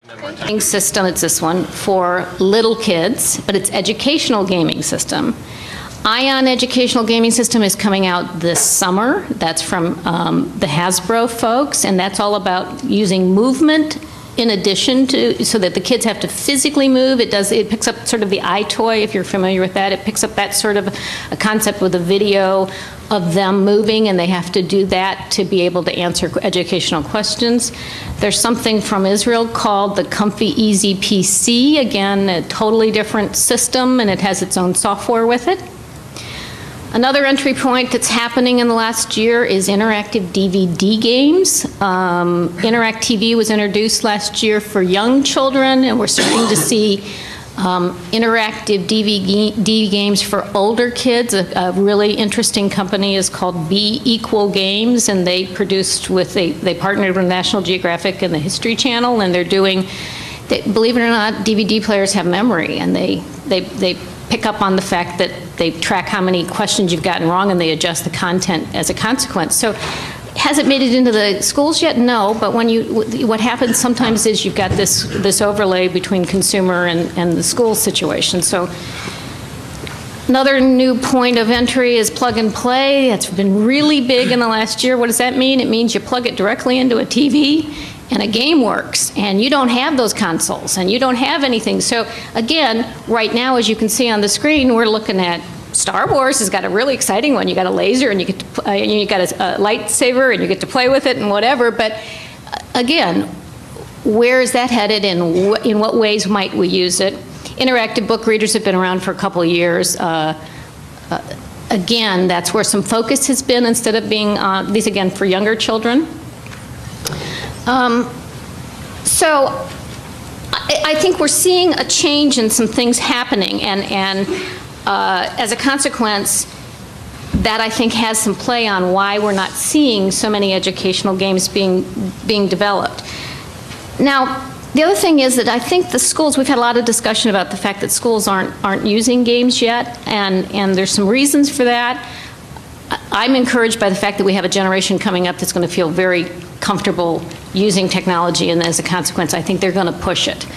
Gaming system, it's this one, for little kids, but it's educational gaming system. Ion Educational Gaming System is coming out this summer. That's from the Hasbro folks, and that's all about using movement in addition to, so that the kids have to physically move. It picks up sort of the iToy, if you're familiar with that. It picks up that sort of a concept with a video of them moving, and they have to do that to be able to answer educational questions. There's something from Israel called the Comfy Easy PC. Again, a totally different system, and it has its own software with it. Another entry point that's happening in the last year is interactive DVD games. Interact TV was introduced last year for young children, and we're starting to see interactive DVD games for older kids. A really interesting company is called Be Equal Games, and they partnered with National Geographic and the History Channel, and they're doing, believe it or not, DVD players have memory, and they pick up on the fact that they track how many questions you've gotten wrong, and they adjust the content as a consequence. So has it made it into the schools yet? No, but what happens sometimes is you've got this overlay between consumer and the school situation. So another new point of entry is plug and play. That's been really big in the last year. What does that mean? It means you plug it directly into a TV and a game works, and you don't have those consoles, and you don't have anything. So again, right now, as you can see on the screen, we're looking at Star Wars has got a really exciting one. You got a laser, and you get to, you got a lightsaber, and you get to play with it and whatever. But again, where is that headed, and in what ways might we use it? Interactive book readers have been around for a couple of years. Again, that's where some focus has been instead of being these again for younger children. So I think we're seeing a change in some things happening, and as a consequence, that I think has some play on why we're not seeing so many educational games being developed. Now, the other thing is that I think the schools, we've had a lot of discussion about the fact that schools aren't using games yet, and there's some reasons for that. I'm encouraged by the fact that we have a generation coming up that's going to feel very comfortable using technology, and as a consequence, I think they're going to push it.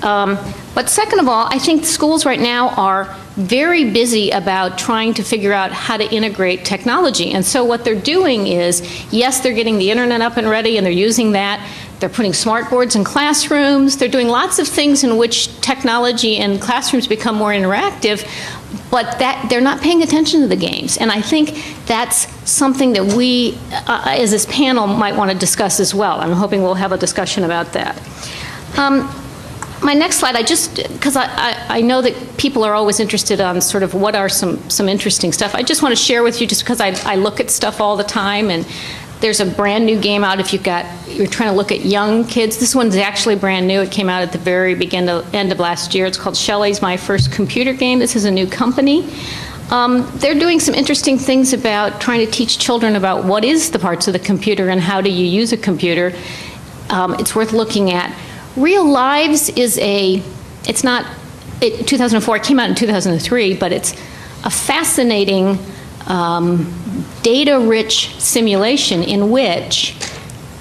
But second of all, I think schools right now are very busy about trying to figure out how to integrate technology. And so what they're doing is, yes, they're getting the internet up and ready, and they're using that. They're putting smart boards in classrooms. They're doing lots of things in which technology and classrooms become more interactive, but they're not paying attention to the games. And I think that's something that we, as this panel, might want to discuss as well. I'm hoping we'll have a discussion about that. My next slide, because I know that people are always interested on sort of what are some interesting stuff. I just want to share with you, just because I look at stuff all the time, and there's a brand new game out if you're trying to look at young kids. This one's actually brand new. It came out at the very end of last year. It's called Shelley's My First Computer Game. This is a new company. They're doing some interesting things about trying to teach children about what is the parts of the computer and how do you use a computer. It's worth looking at. Real Lives is 2004, it came out in 2003, but it's a fascinating data-rich simulation in which,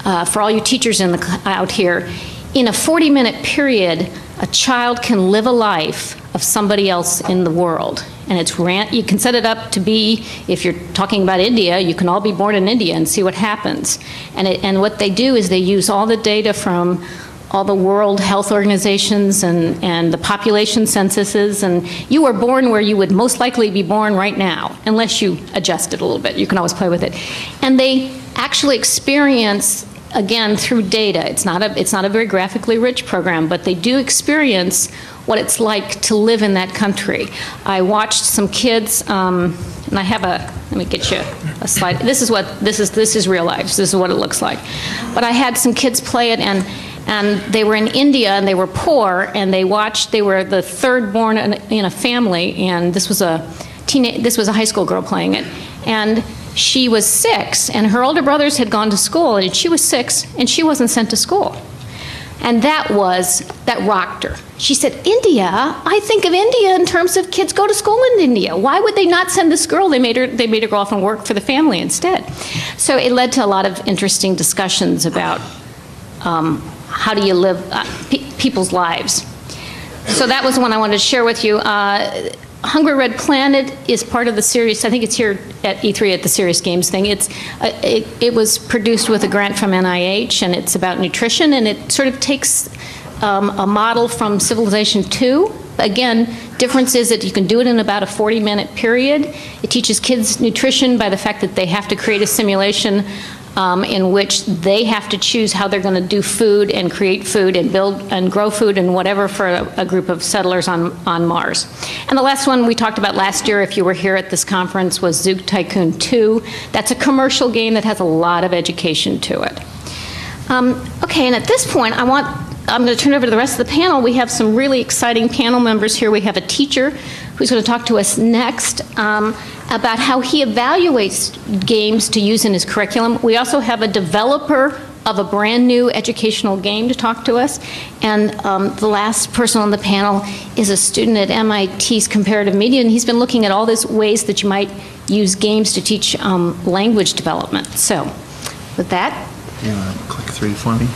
for all you teachers out here, in a 40-minute period, a child can live a life of somebody else in the world. And you can set it up to be, if you're talking about India, you can all be born in India and see what happens. And what they do is they use all the data from all the World Health Organizations and the population censuses, and you were born where you would most likely be born right now, unless you adjust it a little bit. You can always play with it. And they actually experience, again, through data. It's not a very graphically rich program, but they do experience what it's like to live in that country. I watched some kids, and I have let me get you a slide. This is Real Lives. This is what it looks like. But I had some kids play it, and they were in India, and they were poor, and they were the third born in a family, and this was a high school girl playing it. And she was 6, and her older brothers had gone to school, and she was 6, and she wasn't sent to school. And that rocked her. She said, India? I think of India in terms of kids go to school in India. Why would they not send this girl? They made her go off and work for the family instead. So it led to a lot of interesting discussions about how do you live? people's lives. So that was one I wanted to share with you. Hungry Red Planet is part of the series. I think it's here at E3 at the Serious Games thing. It was produced with a grant from NIH, and it's about nutrition, and it sort of takes a model from Civilization 2. Again, difference is that you can do it in about a 40-minute period. It teaches kids nutrition by the fact that they have to create a simulation in which they have to choose how they're going to do food and create food and build and grow food and whatever for a group of settlers on Mars. And the last one we talked about last year, if you were here at this conference, was Zoot Tycoon 2. That's a commercial game that has a lot of education to it. Okay, and at this point, I'm going to turn it over to the rest of the panel. We have some really exciting panel members here. We have a teacher who's going to talk to us next about how he evaluates games to use in his curriculum. We also have a developer of a brand new educational game to talk to us. And the last person on the panel is a student at MIT's Comparative Media, and he's been looking at all these ways that you might use games to teach language development. So with that. You want to click 3 for me?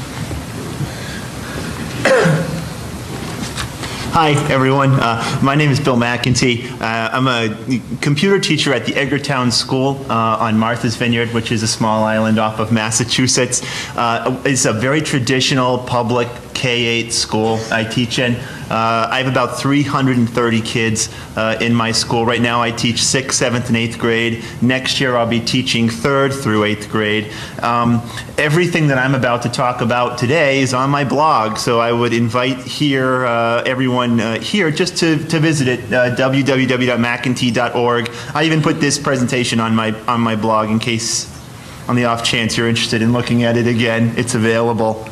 Hi, everyone. My name is Bill MacKenty. I'm a computer teacher at the Edgartown School on Martha's Vineyard, which is a small island off of Massachusetts. It's a very traditional public K-8 school I teach in. I have about 330 kids in my school. Right now I teach 6th, 7th, and 8th grade. Next year I'll be teaching 3rd through 8th grade. Everything that I'm about to talk about today is on my blog, so I would invite everyone here just to visit it, www.mackenty.org. I even put this presentation on my blog in case, on the off chance you're interested in looking at it again. It's available.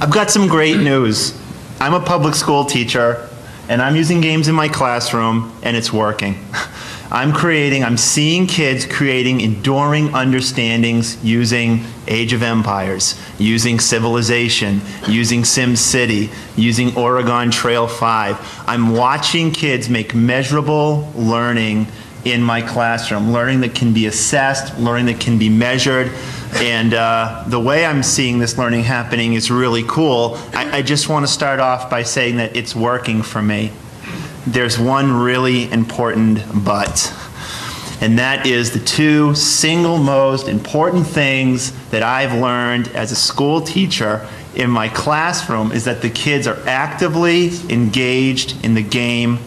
I've got some great news. I'm a public school teacher, and I'm using games in my classroom, and it's working. I'm seeing kids creating enduring understandings using Age of Empires, using Civilization, using SimCity, using Oregon Trail 5. I'm watching kids make measurable learning in my classroom, learning that can be assessed, learning that can be measured. And the way I'm seeing this learning happening is really cool. I just want to start off by saying that it's working for me. There's one really important but, and that is the 2 single most important things that I've learned as a school teacher in my classroom is that the kids are actively engaged in the game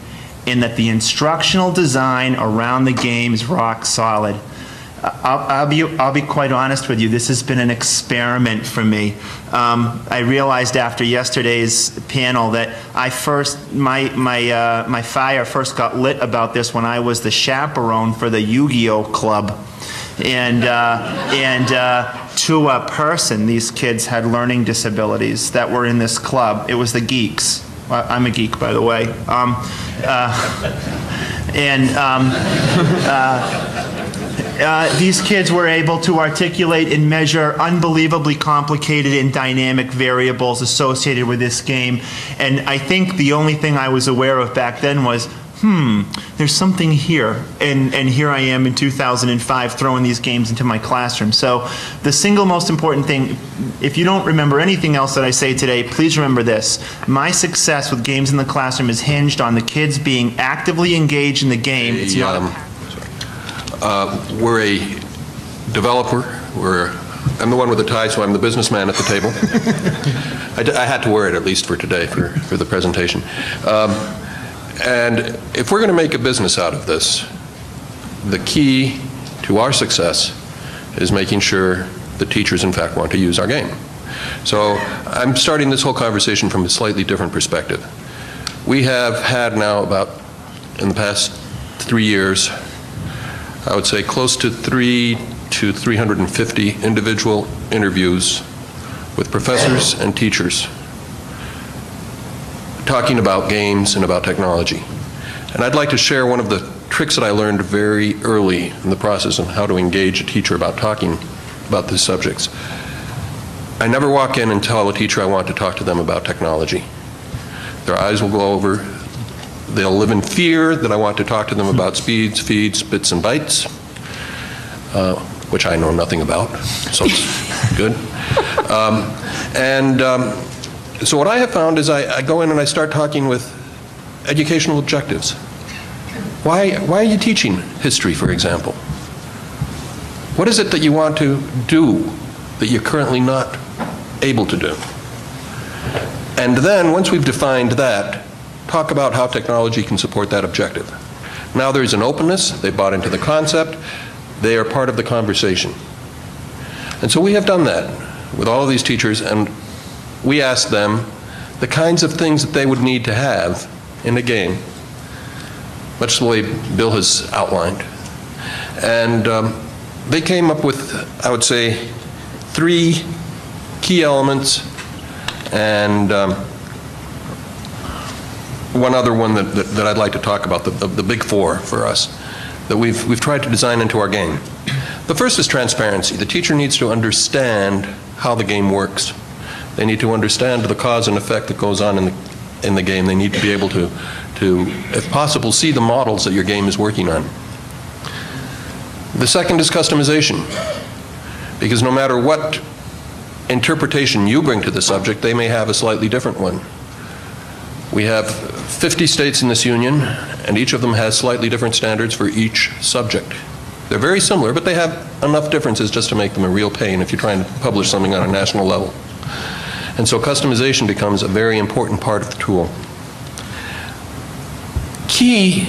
and that the instructional design around the game is rock solid. I'll be quite honest with you. This has been an experiment for me. I realized after yesterday's panel that my fire first got lit about this when I was the chaperone for the Yu-Gi-Oh club, and to a person, these kids had learning disabilities that were in this club. It was the geeks. I'm a geek, by the way. These kids were able to articulate and measure unbelievably complicated and dynamic variables associated with this game. And I think the only thing I was aware of back then was, there's something here. And here I am in 2005 throwing these games into my classroom. So the single most important thing, if you don't remember anything else that I say today, please remember this. My success with games in the classroom is hinged on the kids being actively engaged in the game. It's we're a developer. I'm the one with the tie, so I'm the businessman at the table. I had to wear it at least for today, for the presentation. And if we're going to make a business out of this, the key to our success is making sure the teachers, in fact, want to use our game. So I'm starting this whole conversation from a slightly different perspective. We have had now in the past 3 years, I would say close to 300 to 350 individual interviews with professors and teachers talking about games and about technology. And I'd like to share one of the tricks that I learned very early in the process of how to engage a teacher about talking about these subjects. I never walk in and tell a teacher I want to talk to them about technology. Their eyes will go over. They'll live in fear that I want to talk to them about speeds, feeds, bits, and bytes, which I know nothing about, so it's good. So what I have found is I go in and I start talking with educational objectives. Why are you teaching history, for example? What is it that you want to do that you're currently not able to do? And then, once we've defined that, talk about how technology can support that objective. Now there's an openness, they bought into the concept, they are part of the conversation. And so we have done that with all of these teachers, and we asked them the kinds of things that they would need to have in a game, much the way Bill has outlined. And they came up with, I would say, 3 key elements and one other one that I'd like to talk about, the big 4 for us, that we've tried to design into our game. The first is transparency. The teacher needs to understand how the game works. They need to understand the cause and effect that goes on in the game. They need to be able to, if possible, see the models that your game is working on. The second is customization, because no matter what interpretation you bring to the subject, they may have a slightly different one. We have 50 states in this union, and each of them has slightly different standards for each subject. They're very similar, but they have enough differences just to make them a real pain if you're trying to publish something on a national level. And so customization becomes a very important part of the tool. Key,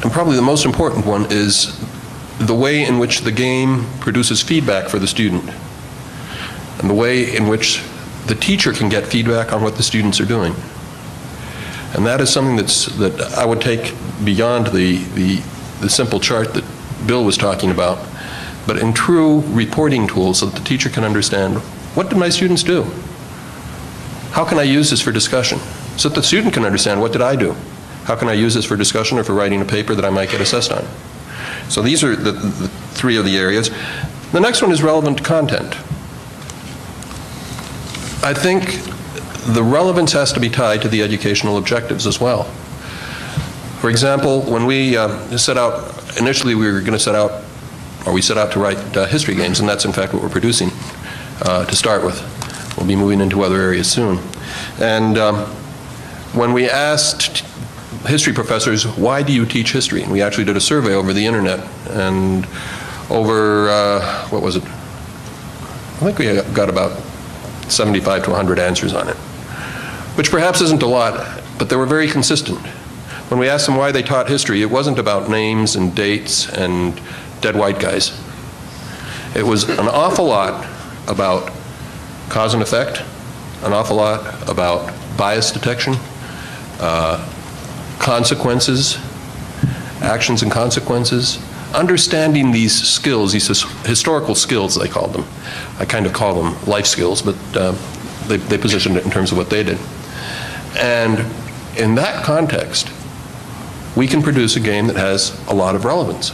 and probably the most important one, is the way in which the game produces feedback for the student, and the way in which the teacher can get feedback on what the students are doing. And that is something that I would take beyond the simple chart that Bill was talking about, but in true reporting tools so that the teacher can understand, what did my students do? How can I use this for discussion? So that the student can understand, what did I do? How can I use this for discussion or for writing a paper that I might get assessed on? So these are the 3 of the areas. The next one is relevant content. I think the relevance has to be tied to the educational objectives as well. For example, when we set out, initially we were going to set out, or we set out to write history games, and that's in fact what we're producing to start with. We'll be moving into other areas soon. And when we asked history professors, why do you teach history? And we actually did a survey over the internet, and over, what was it? I think we got about 75 to 100 answers on it, which perhaps isn't a lot, but they were very consistent. When we asked them why they taught history, it wasn't about names and dates and dead white guys. It was an awful lot about cause and effect, an awful lot about bias detection, consequences, actions and consequences, understanding these skills, these historical skills they called them. I kind of call them life skills, but they positioned it in terms of what they did. And in that context, we can produce a game that has a lot of relevance.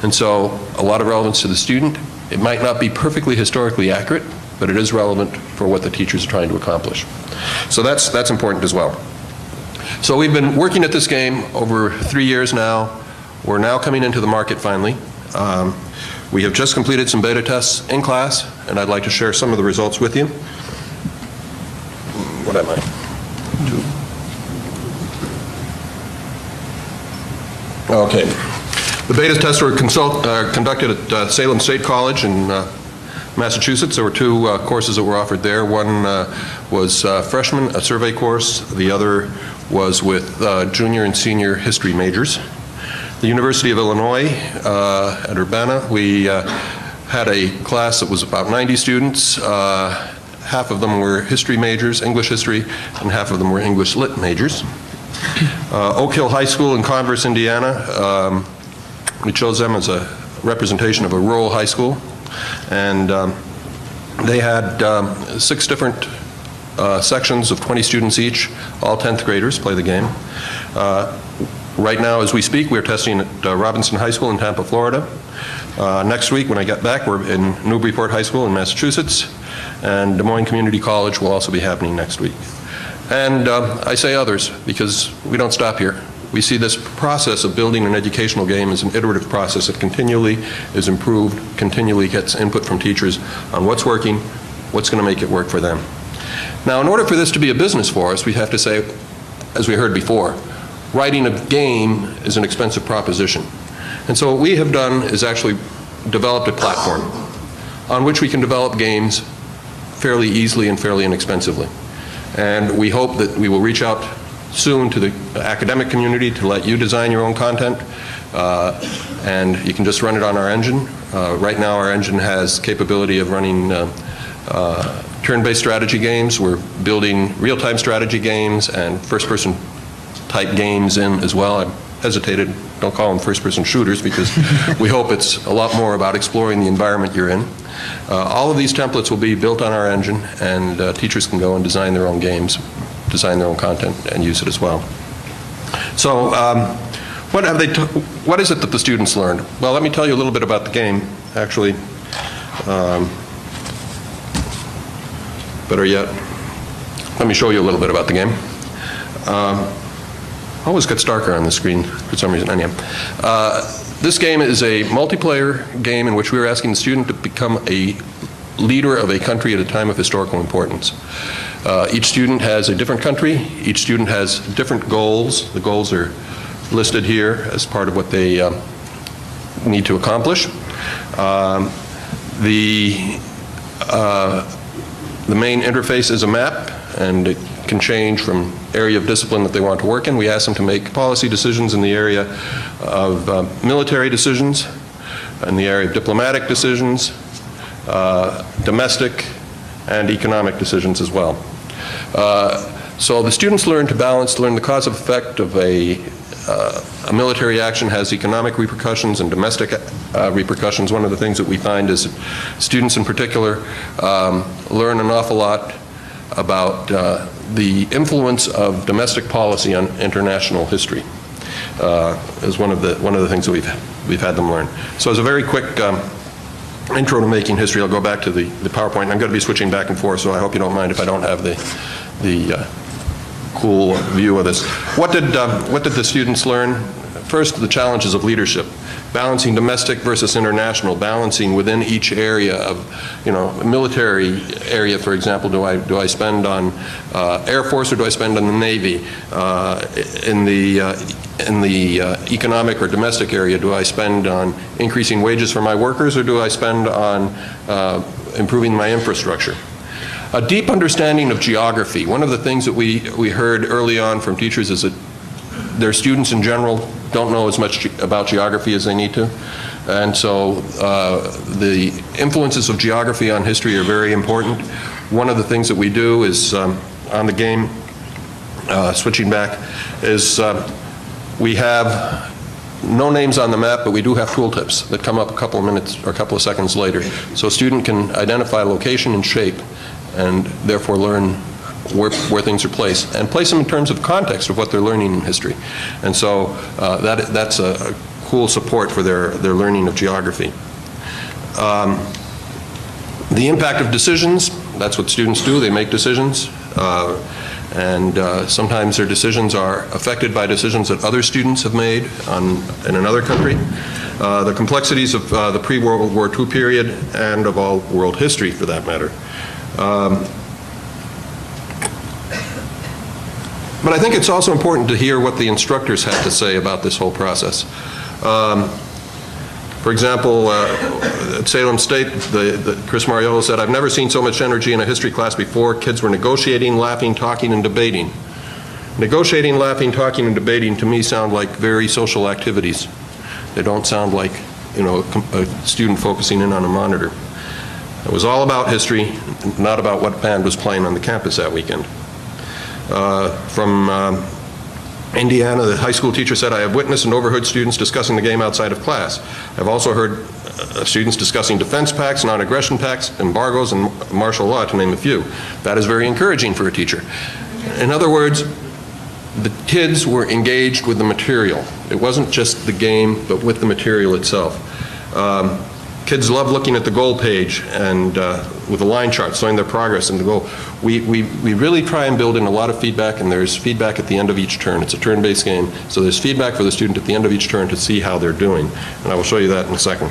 And so a lot of relevance to the student. It might not be perfectly historically accurate, but it is relevant for what the teachers are trying to accomplish. So that's important as well. So we've been working at this game over 3 years now. We're now coming into the market finally. We have just completed some beta tests in class, and I'd like to share some of the results with you. What am I? 2. Okay. The beta tests were conducted at Salem State College in Massachusetts. There were 2 courses that were offered there. One was freshman, a survey course. The other was with junior and senior history majors. The University of Illinois at Urbana, we had a class that was about 90 students. Half of them were history majors, English history, and half of them were English lit majors. Oak Hill High School in Converse, Indiana, we chose them as a representation of a rural high school, and they had 6 different sections of 20 students each. All 10th graders play the game. Right now, as we speak, we're testing at Robinson High School in Tampa, Florida. Next week, when I get back, we're in Newburyport High School in Massachusetts, and Des Moines Community College will also be happening next week. And I say others because we don't stop here. We see this process of building an educational game as an iterative process that continually is improved, continually gets input from teachers on what's working, what's going to make it work for them. Now, in order for this to be a business for us, we have to say, as we heard before, writing a game is an expensive proposition. And so what we have done is actually developed a platform on which we can develop games fairly easily and fairly inexpensively. And we hope that we will reach out soon to the academic community to let you design your own content. And you can just run it on our engine. Right now our engine has capability of running turn-based strategy games. We're building real-time strategy games and first-person type games in as well. I hesitated, don't call them first-person shooters, because we hope it's a lot more about exploring the environment you're in. All of these templates will be built on our engine, and teachers can go and design their own games, design their own content, and use it as well. So what is it that the students learned? Well, let me tell you a little bit about the game, actually. Better yet, let me show you a little bit about the game. Always gets darker on the screen for some reason. Anyhow, this game is a multiplayer game in which we are asking the student to become a leader of a country at a time of historical importance. Each student has a different country. Each student has different goals. The goals are listed here as part of what they need to accomplish. The main interface is a map, and it can change from area of discipline that they want to work in. We ask them to make policy decisions in the area of military decisions, in the area of diplomatic decisions, domestic and economic decisions as well. So the students learn to balance, learn the cause and effect of a military action has economic repercussions and domestic repercussions. One of the things that we find is students in particular learn an awful lot about the influence of domestic policy on international history is one of the things that we've had them learn. So as a very quick intro to making history, I'll go back to the PowerPoint. I'm going to be switching back and forth, so I hope you don't mind if I don't have the cool view of this. What did the students learn? First, the challenges of leadership, balancing domestic versus international, balancing within each area of, military area, for example, do I spend on Air Force or do I spend on the Navy? In the economic or domestic area, do I spend on increasing wages for my workers or do I spend on improving my infrastructure? A deep understanding of geography. One of the things that we heard early on from teachers is that their students in general don't know as much about geography as they need to. And so the influences of geography on history are very important. One of the things that we do is on the game, switching back, is we have no names on the map, but we do have tooltips that come up a couple of minutes or a couple of seconds later. So a student can identify location and shape and therefore learn where things are placed, and place them in terms of context of what they're learning in history. And so that's a cool support for their learning of geography. The impact of decisions, that's what students do, they make decisions. And sometimes their decisions are affected by decisions that other students have made in another country. The complexities of the pre-World War II period and of all world history, for that matter. But I think it's also important to hear what the instructors had to say about this whole process. For example, at Salem State, Chris Mariolo said, "I've never seen so much energy in a history class before. Kids were negotiating, laughing, talking, and debating." Negotiating, laughing, talking, and debating to me sound like very social activities. They don't sound like, a student focusing in on a monitor. It was all about history, not about what band was playing on the campus that weekend. From Indiana, the high school teacher said, "I have witnessed and overheard students discussing the game outside of class. I've also heard students discussing defense pacts, non-aggression pacts, embargoes, and martial law, to name a few." That is very encouraging for a teacher. In other words, the kids were engaged with the material. It wasn't just the game, but with the material itself. Kids love looking at the goal page and with the line chart showing their progress and the goal. We really try and build in a lot of feedback, and there's feedback at the end of each turn. It's a turn-based game, so there's feedback for the student at the end of each turn to see how they're doing, and I will show you that in a second.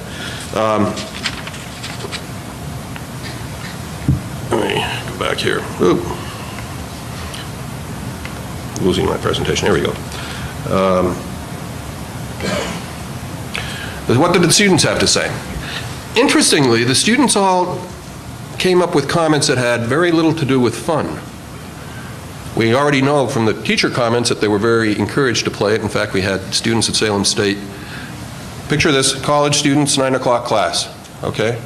Let me do back here. Ooh. Losing my presentation. Here we go. What did the students have to say? Interestingly, the students all came up with comments that had very little to do with fun. We already know from the teacher comments that they were very encouraged to play it. In fact, we had students at Salem State. Picture this, college students, 9 o'clock class, okay?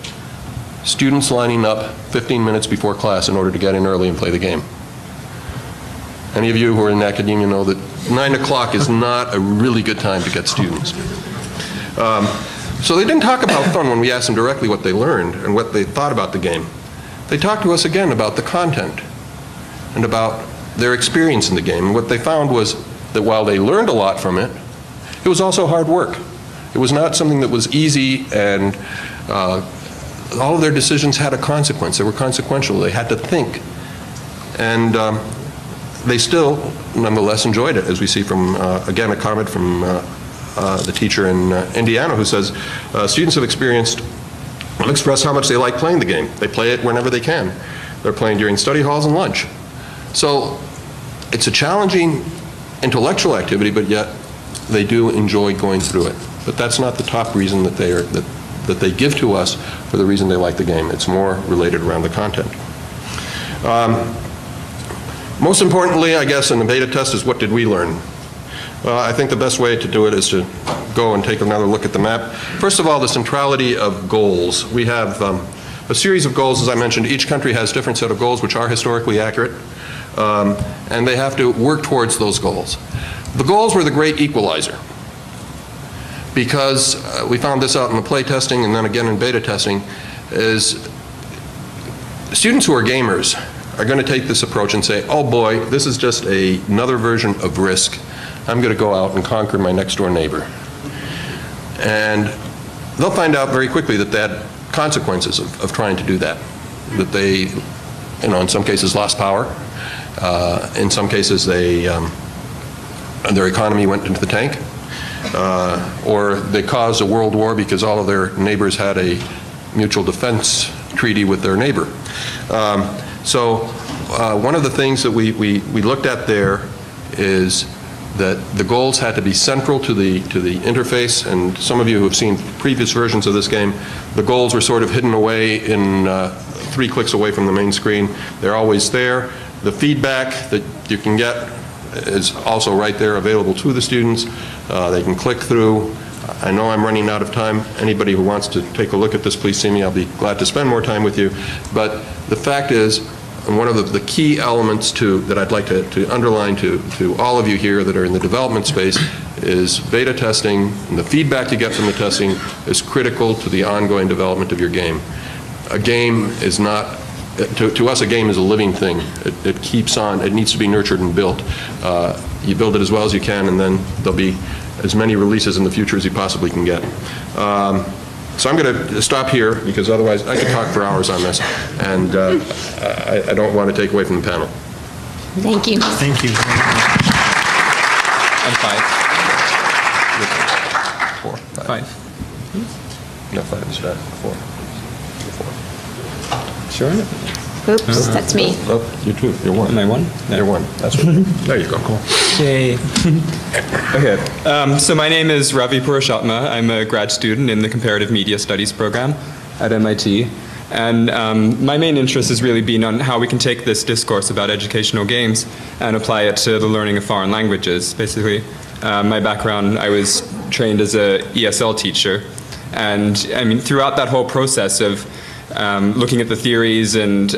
Students lining up 15 minutes before class in order to get in early and play the game. Any of you who are in academia know that 9 o'clock is not a really good time to get students. So they didn't talk about fun when we asked them directly what they learned and what they thought about the game. They talked to us again about the content and about their experience in the game. And what they found was that while they learned a lot from it, it was also hard work. It was not something that was easy, and all of their decisions had a consequence. They were consequential. They had to think. And they still, nonetheless, enjoyed it, as we see from, again, a comment from the teacher in Indiana who says, students have expressed how much they like playing the game. They play it whenever they can. They're playing during study halls and lunch. So it's a challenging intellectual activity, but yet they do enjoy going through it. But that's not the top reason that they give to us for the reason they like the game. It's more related around the content. Most importantly, I guess, in the beta test is what did we learn? Well, I think the best way to do it is to go and take another look at the map. First of all, the centrality of goals. We have a series of goals, as I mentioned. Each country has a different set of goals which are historically accurate, and they have to work towards those goals. The goals were the great equalizer, because we found this out in the play testing and then again in beta testing, is students who are gamers are going to take this approach and say, oh boy, this is just another version of Risk. I'm going to go out and conquer my next door neighbor. And they'll find out very quickly that they had consequences of trying to do that. That they, in some cases, lost power. In some cases, their economy went into the tank. Or they caused a world war because all of their neighbors had a mutual defense treaty with their neighbor. So one of the things that we looked at there is that the goals had to be central to the interface, and some of you who have seen previous versions of this game, the goals were sort of hidden away in 3 clicks away from the main screen. They're always there. The feedback that you can get is also right there available to the students. They can click through. I know I'm running out of time. Anybody who wants to take a look at this, please see me. I'll be glad to spend more time with you. But the fact is, and one of the key elements that I'd like to underline to all of you here that are in the development space is beta testing, and the feedback you get from the testing is critical to the ongoing development of your game. A game is not, to us a game is a living thing. It keeps on, it needs to be nurtured and built. You build it as well as you can, and then there'll be as many releases in the future as you possibly can get. So I'm going to stop here because otherwise I could talk for hours on this, and I don't want to take away from the panel. Thank you. Thank you. I'm 5. 4, 5. No, 5 is that. 4. 4. Sure. Oops, that's me. Oh, you too. You're 1. Am I 1? No. You're 1. That's right. There you go. Cool. Yay. Okay. So my name is Ravi Purushotma. I'm a grad student in the Comparative Media Studies program at MIT. And my main interest has really been on how we can take this discourse about educational games and apply it to the learning of foreign languages. Basically, my background, I was trained as a ESL teacher. And I mean, throughout that whole process of looking at the theories and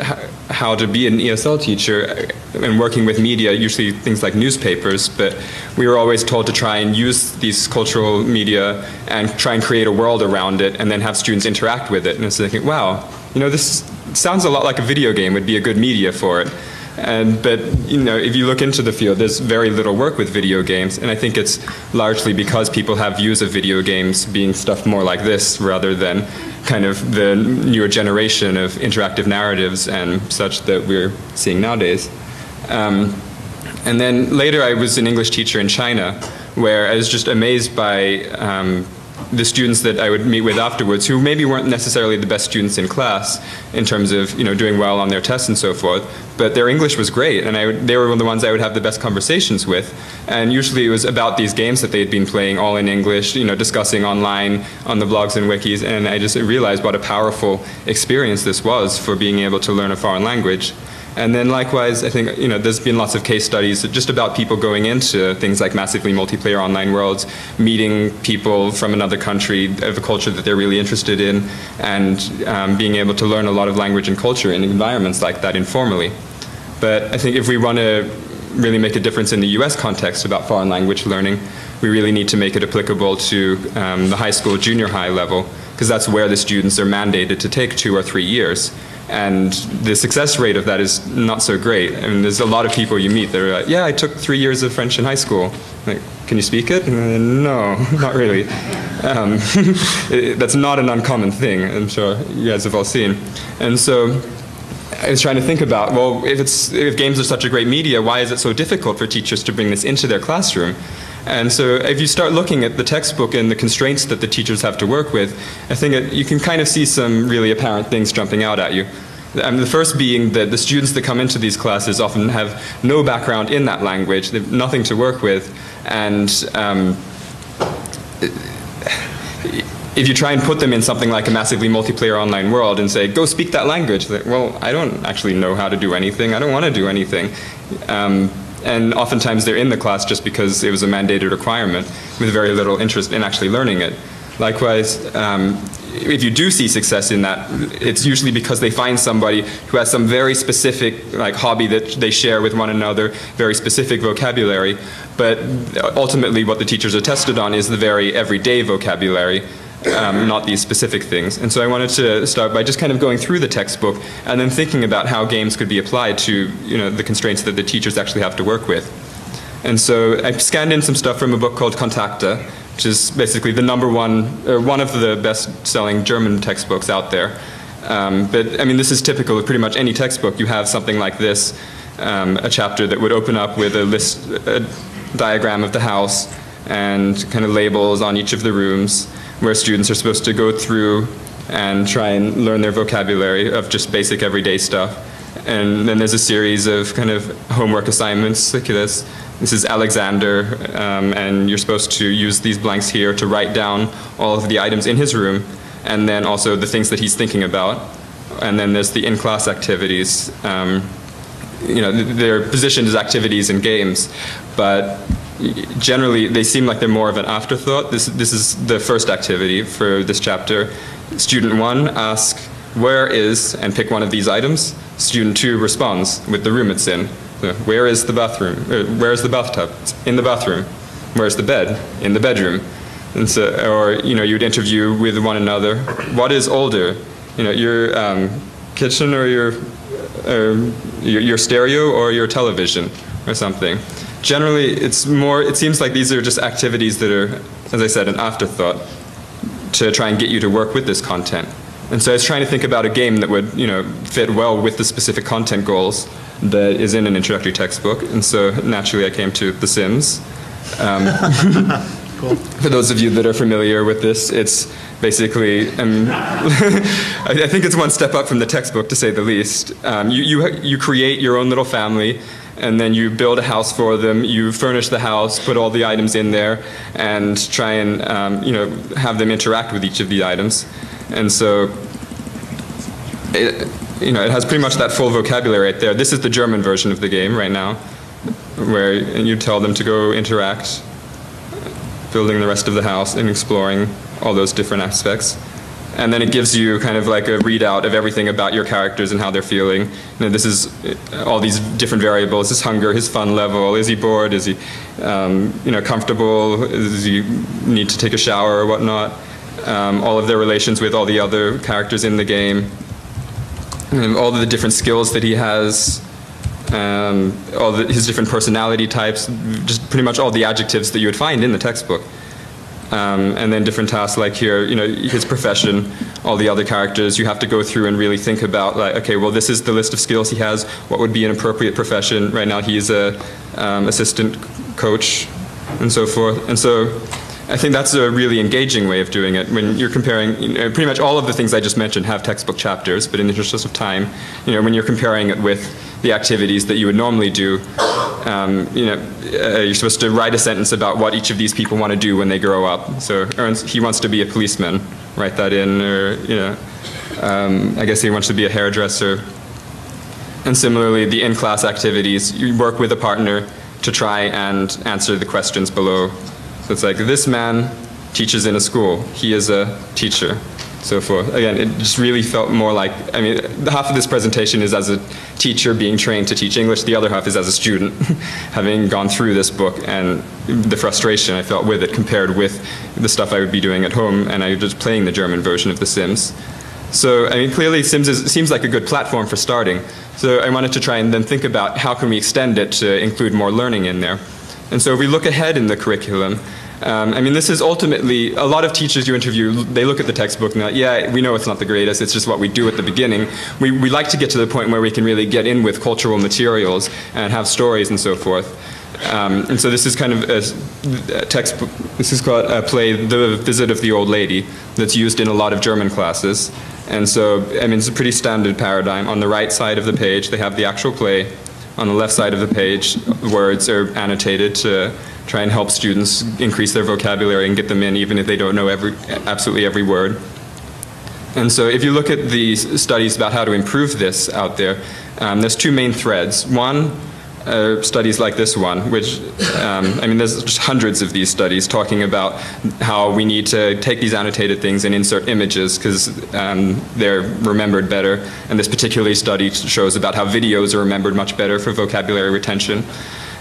how to be an ESL teacher and working with media, usually things like newspapers, but we were always told to try and use these cultural media and try and create a world around it and then have students interact with it. And it's thinking, wow, you know, this sounds a lot like a video game would be a good media for it. But you know, if you look into the field, there's very little work with video games, and I think it's largely because people have views of video games being stuff more like this rather than kind of the newer generation of interactive narratives and such that we're seeing nowadays. And then later I was an English teacher in China, where I was just amazed by the students that I would meet with afterwards, who maybe weren't necessarily the best students in class in terms of doing well on their tests and so forth, but their English was great, and they were the ones I would have the best conversations with. And usually it was about these games that they had been playing, all in English, discussing online on the blogs and wikis, and I just realized what a powerful experience this was for being able to learn a foreign language. And then likewise, I think there's been lots of case studies just about people going into things like massively multiplayer online worlds, meeting people from another country of a culture that they're really interested in, and being able to learn a lot of language and culture in environments like that informally. But I think if we want to really make a difference in the US context about foreign language learning, we really need to make it applicable to the high school, junior high level, because that's where the students are mandated to take 2 or 3 years. And the success rate of that is not so great. I mean, there's a lot of people you meet that are like, yeah, I took 3 years of French in high school. Like, can you speak it? No, not really. That's not an uncommon thing, I'm sure you guys have all seen. And so I was trying to think about, well, if games are such a great media, why is it so difficult for teachers to bring this into their classroom? And so if you start looking at the textbook and the constraints that the teachers have to work with, I think you can kind of see some really apparent things jumping out at you. The first being that the students that come into these classes often have no background in that language, they have nothing to work with, and if you try and put them in something like a massively multiplayer online world and say, go speak that language, like, well, I don't actually know how to do anything, I don't want to do anything. And oftentimes they're in the class just because it was a mandated requirement with very little interest in actually learning it. Likewise, if you do see success in that, it's usually because they find somebody who has some very specific hobby that they share with one another, very specific vocabulary, but ultimately what the teachers are tested on is the very everyday vocabulary, not these specific things. And so I wanted to start by just kind of going through the textbook and then thinking about how games could be applied to the constraints that the teachers actually have to work with. And so I scanned in some stuff from a book called Kontakte, which is basically the one of the best-selling German textbooks out there. But I mean, this is typical of pretty much any textbook. You have something like this, a chapter that would open up with a diagram of the house and kind of labels on each of the rooms, where students are supposed to go through and try and learn their vocabulary of just basic everyday stuff. And then there's a series of kind of homework assignments like this. This is Alexander, and you're supposed to use these blanks here to write down all of the items in his room, and then also the things that he's thinking about. And then there's the in-class activities. They're positioned as activities and games, but generally they seem like they're more of an afterthought. This is the first activity for this chapter. Student 1 asks, where is, and pick one of these items. Student 2 responds with the room it's in. So, where is the bathroom? Where is the bathtub? It's in the bathroom. Where's the bed? In the bedroom. And so, or you'd interview with one another. What is older? Your kitchen or your stereo or your television or something. Generally, it seems like these are just activities that are, as I said, an afterthought to try and get you to work with this content. And so I was trying to think about a game that would, fit well with the specific content goals that is in an introductory textbook. And so naturally I came to The Sims. Cool. For those of you that are familiar with this, it's basically, I think it's one step up from the textbook, to say the least. You create your own little family, and then you build a house for them, you furnish the house, put all the items in there, and try and have them interact with each of the items. And so it has pretty much that full vocabulary right there. This is the German version of the game right now, where you tell them to go interact, building the rest of the house and exploring all those different aspects. And then it gives you kind of like a readout of everything about your characters and how they're feeling. And this is all these different variables: his hunger, his fun level, is he bored, is he comfortable, does he need to take a shower or whatnot, all of their relations with all the other characters in the game, and all of the different skills that he has, his different personality types, just pretty much all the adjectives that you would find in the textbook. And then different tasks like here, his profession, all the other characters, you have to go through and really think about, like, okay, well, this is the list of skills he has, what would be an appropriate profession. Right now he's a assistant coach and so forth. And so I think that's a really engaging way of doing it. When you're comparing, pretty much all of the things I just mentioned have textbook chapters, but in the interest of time, when you're comparing it with the activities that you would normally do, you're supposed to write a sentence about what each of these people want to do when they grow up. So he wants to be a policeman, write that in, or I guess he wants to be a hairdresser. And similarly, the in-class activities, you work with a partner to try and answer the questions below. So it's like, this man teaches in a school. He is a teacher, so forth. Again, it just really felt more like, half of this presentation is as a teacher being trained to teach English. The other half is as a student, having gone through this book and the frustration I felt with it compared with the stuff I would be doing at home, and I was just playing the German version of The Sims. So, clearly Sims seems like a good platform for starting. So I wanted to try and then think about how can we extend it to include more learning in there. And so if we look ahead in the curriculum, this is ultimately, a lot of teachers you interview, they look at the textbook and they're like, yeah, we know it's not the greatest, it's just what we do at the beginning. We like to get to the point where we can really get in with cultural materials and have stories and so forth. And so this is kind of a textbook, this is called a play, The Visit of the Old Lady, that's used in a lot of German classes. And so, it's a pretty standard paradigm. On the right side of the page, they have the actual play. On the left side of the page, words are annotated to try and help students increase their vocabulary and get them in, even if they don't know absolutely every word. And so if you look at the studies about how to improve this out there, there's two main threads. One, studies like this one, which, there's just hundreds of these studies talking about how we need to take these annotated things and insert images because they're remembered better. And this particular study shows about how videos are remembered much better for vocabulary retention.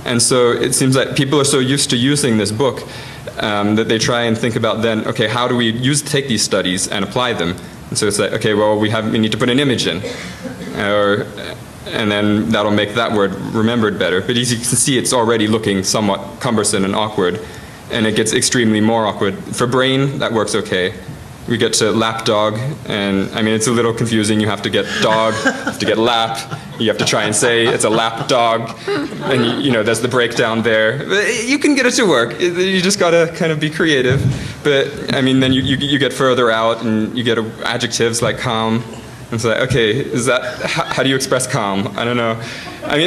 And so it seems like people are so used to using this book that they try and think about then, okay, how do we take these studies and apply them? And so it's like, okay, well, we need to put an image in. And then that'll make that word remembered better. But as you can see, it's already looking somewhat cumbersome and awkward, and it gets extremely more awkward. For brain, that works okay. We get to lapdog, and it's a little confusing. You have to get dog, you have to get lap, you have to try and say it's a lap dog, and there's the breakdown there. You can get it to work. You just gotta kind of be creative. But then you get further out, and you get adjectives like calm. It's like, okay, is that, how do you express calm? I don't know.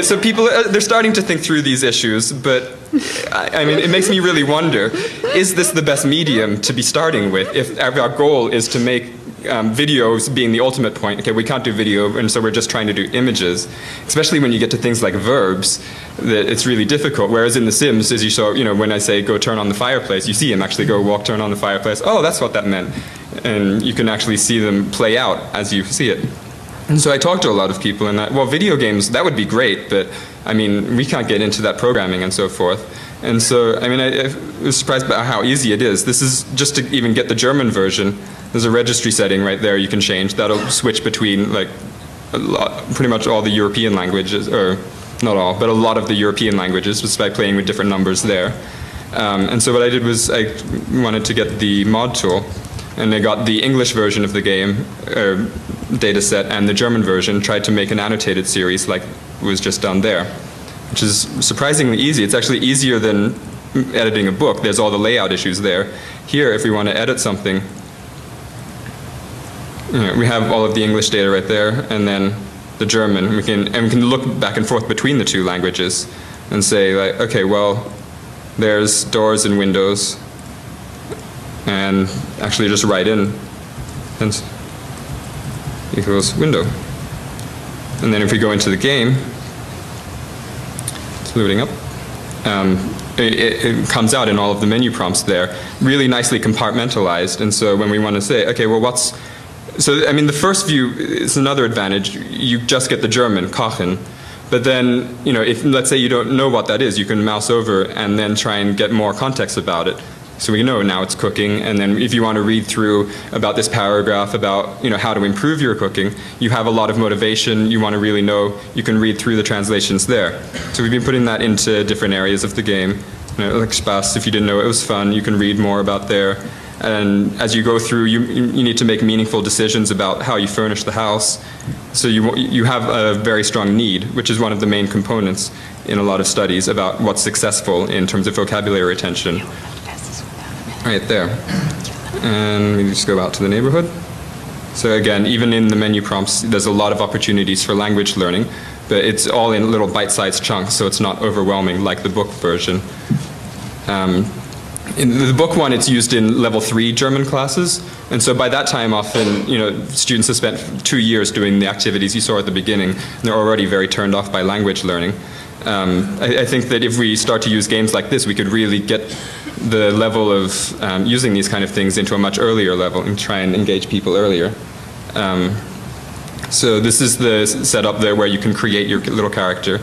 So people, they're starting to think through these issues, but it makes me really wonder, is this the best medium to be starting with if our goal is to make videos being the ultimate point? Okay, we can't do video, and so we're just trying to do images, especially when you get to things like verbs, that it's really difficult. Whereas in The Sims, as you saw, when I say go turn on the fireplace, you see him actually go walk, turn on the fireplace. Oh, that's what that meant. And you can actually see them play out as you see it. And so I talked to a lot of people, and well, video games, that would be great, but we can't get into that programming and so forth. And so, I was surprised by how easy it is. This is just to even get the German version. There's a registry setting right there you can change. That'll switch between pretty much all the European languages, or not all, but a lot of the European languages, just by playing with different numbers there. And so what I did was I wanted to get the mod tool, and I got the English version of the game, data set, and the German version, tried to make an annotated series like was just done there, which is surprisingly easy. It's actually easier than editing a book. There's all the layout issues there. Here, if we want to edit something, we have all of the English data right there, and then the German. We can look back and forth between the two languages and say, like, okay, well, there's doors and windows, and actually just write in and equals window. And then if we go into the game, it's loading up. It comes out in all of the menu prompts there, really nicely compartmentalized. And so when we want to say, okay, well, the first view is another advantage. You just get the German, kochen. But then, if let's say you don't know what that is, you can mouse over and then try and get more context about it. So we know now it's cooking, and then if you want to read through about this paragraph about how to improve your cooking, you have a lot of motivation, you want to really know, you can read through the translations there. So we've been putting that into different areas of the game. Like Spaß, if you didn't know it was fun, you can read more about there. And as you go through, you need to make meaningful decisions about how you furnish the house. So you have a very strong need, which is one of the main components in a lot of studies about what's successful in terms of vocabulary retention. right there. And we just go out to the neighborhood. So again, even in the menu prompts, there's a lot of opportunities for language learning, but it's all in little bite-sized chunks, so it's not overwhelming like the book version. In the book one, it's used in level 3 German classes, and so by that time, often, students have spent 2 years doing the activities you saw at the beginning, and they're already very turned off by language learning. I think that if we start to use games like this, we could really get the level of using these kind of things into a much earlier level and try and engage people earlier. So this is the setup there where you can create your little character.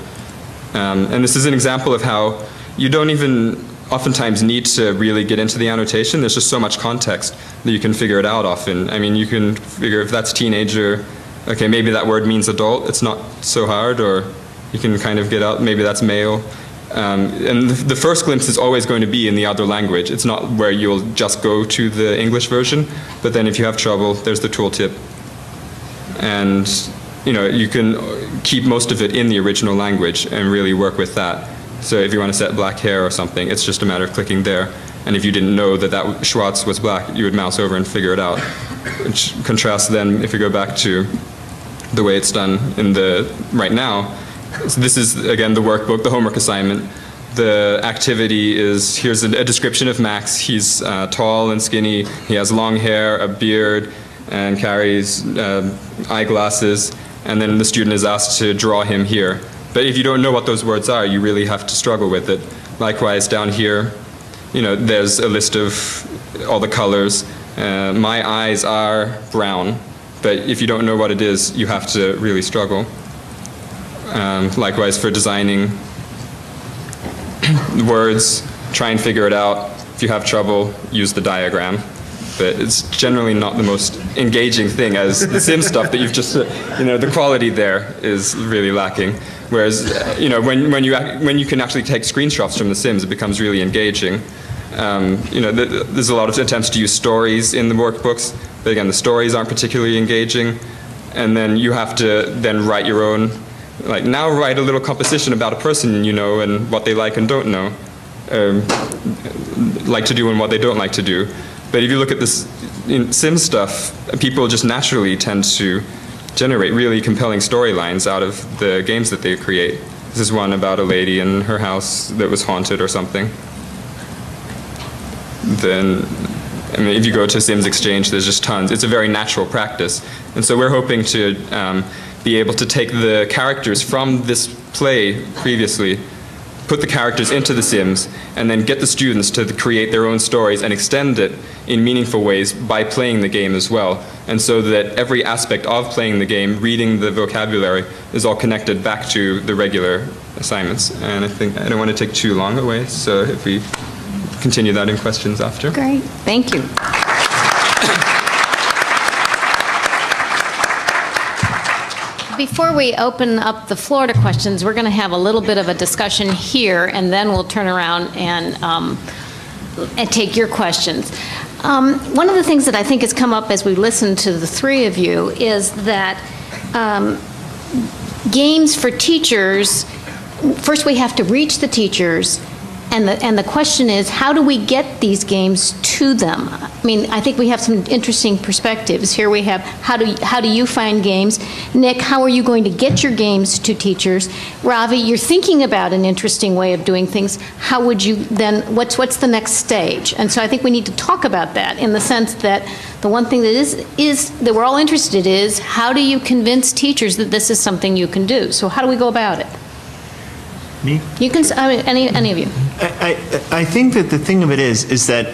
And this is an example of how you don't even oftentimes need to really get into the annotation. There's just so much context that you can figure it out often. I mean, you can figure if that's teenager, okay, maybe that word means adult. It's not so hard, or you can kind of get out, maybe that's male. And the first glimpse is always going to be in the other language. It's not where you'll just go to the English version, but then if you have trouble, there's the tooltip. And you can keep most of it in the original language and really work with that. So if you want to set black hair or something, it's just a matter of clicking there. And if you didn't know that Schwarz was black, you would mouse over and figure it out. Which contrasts then, if you go back to the way it's done in right now. So this is, again, the workbook, the homework assignment. The activity is, here's a description of Max. He's tall and skinny. He has long hair, a beard, and carries eyeglasses. And then the student is asked to draw him here. But if you don't know what those words are, you really have to struggle with it. Likewise, down here, there's a list of all the colors. My eyes are brown. But if you don't know what it is, you have to really struggle. Likewise, for designing words, try and figure it out. If you have trouble, use the diagram. But it's generally not the most engaging thing as the sim stuff that you've just, the quality there is really lacking. Whereas, when you can actually take screenshots from the Sims, it becomes really engaging. There's a lot of attempts to use stories in the workbooks, but again, the stories aren't particularly engaging. And then you have to then write your own, now write a little composition about a person and what they like and don't know, like to do and what they don't like to do. But if you look at this Sim stuff, people just naturally tend to generate really compelling storylines out of the games that they create. This is one about a lady in her house that was haunted or something. Then, if you go to Sims Exchange, there's just tons. It's a very natural practice. And so we're hoping to be able to take the characters from this play previously, put the characters into the Sims, and then get the students to create their own stories and extend it in meaningful ways by playing the game as well. And so that every aspect of playing the game, reading the vocabulary, is all connected back to the regular assignments. And I think I don't want to take too long away, so if we continue that in questions after. Great, thank you. Before we open up the floor to questions, we're going to have a little bit of a discussion here, and then we'll turn around and take your questions. One of the things that I think has come up as we listen to the three of you is that games for teachers, first we have to reach the teachers, and the question is, how do we get these games to them? I mean, I think we have some interesting perspectives. Here we have, how do you find games? Nick, how are you going to get your games to teachers? Ravi, you're thinking about an interesting way of doing things. How would you then, what's the next stage? And so I think we need to talk about that in the sense that the one thing that is that we're all interested is, how do you convince teachers that this is something you can do? So how do we go about it? Me? You can, any of you. I think that the thing of it is that,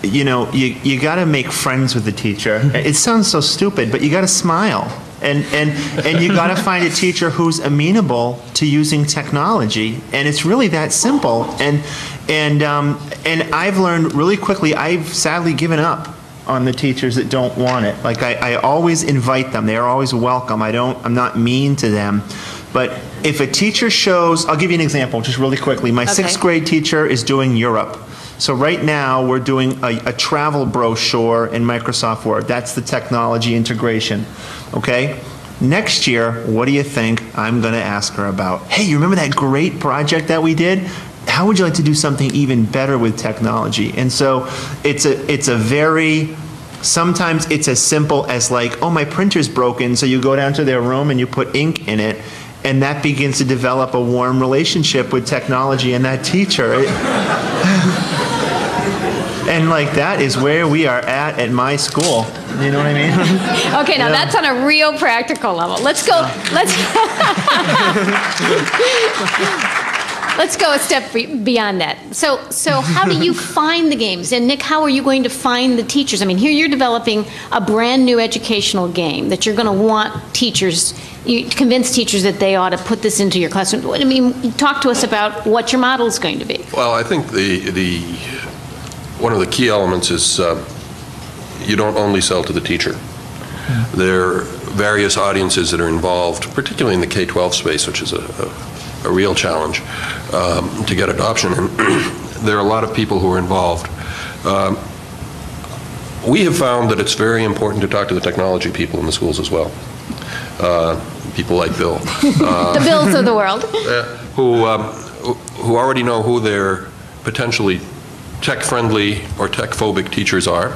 you got to make friends with the teacher. It sounds so stupid, but you got to smile. And you got to find a teacher who's amenable to using technology. And it's really that simple. And I've learned really quickly, I've sadly given up on the teachers that don't want it. Like, I always invite them. They are always welcome. I'm not mean to them. But if a teacher shows, I'll give you an example just really quickly. My sixth grade teacher is doing Europe. So right now we're doing a travel brochure in Microsoft Word. That's the technology integration, okay? Next year, what do you think I'm going to ask her about? Hey, you remember that great project that we did? how would you like to do something even better with technology? And so it's a very, sometimes it's as simple as like, oh, my printer's broken, so you go down to their room and you put ink in it, and that begins to develop a warm relationship with technology and that teacher. And like that is where we are at my school. You know what I mean? Okay, now that's on a real practical level. Let's go. Let's go a step beyond that. So how do you find the games? And Nick, how are you going to find the teachers? I mean, here you're developing a brand new educational game that you're going to want teachers, you convince teachers that they ought to put this into your classroom. I mean, talk to us about what your model is going to be. Well, I think one of the key elements is you don't only sell to the teacher. There are various audiences that are involved, particularly in the K-12 space, which is a real challenge to get adoption. And there are a lot of people who are involved. We have found that it's very important to talk to the technology people in the schools as well. People like Bill. The Bills of the world. Who already know who their potentially tech-friendly or tech-phobic teachers are,